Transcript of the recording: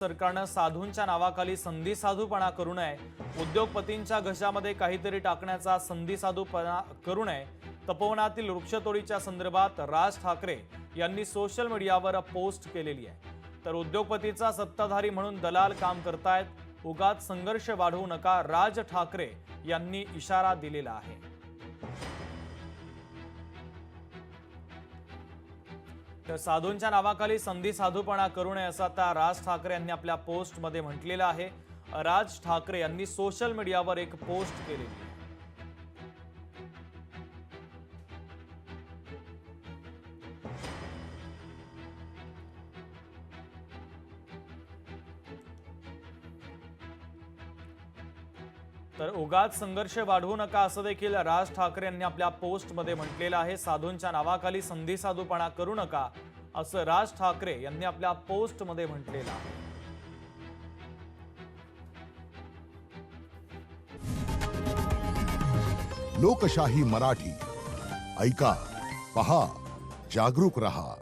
सरकारनं साधूंच्या नावाखाली संधी साधूपणा करू नये, उद्योगपतींच्या घशामध्ये काहीतरी टाकण्याचा संधी साधूपणा करू नये. तपोवनातील वृक्षतोडीच्या संदर्भात राज ठाकरे यांनी सोशल मीडियावर पोस्ट केलेली आहे. तर उद्योगपतीचा सत्ताधारी म्हणून दलाल काम करतायत, उगाच संघर्ष वाढवू नका, राज ठाकरे यांनी इशारा दिलेला आहे. तर साधूंच्या नावाखाली संधी साधूपणा करू नये असं आता राज ठाकरे यांनी आपल्या पोस्टमध्ये म्हटलेलं आहे. राज ठाकरे यांनी सोशल मीडियावर एक पोस्ट केलेली आहे. तर उगाच संघर्ष वाढवू नका असं देखील राज ठाकरे यांनी आपल्या पोस्टमध्ये म्हटलेलं आहे. साधूंच्या नावाखाली संधी साधूपणा करू नका असं राज ठाकरे यांनी आपल्या पोस्टमध्ये म्हटलेलं आहे. लोकशाही मराठी ऐका, पहा, जागरूक रहा.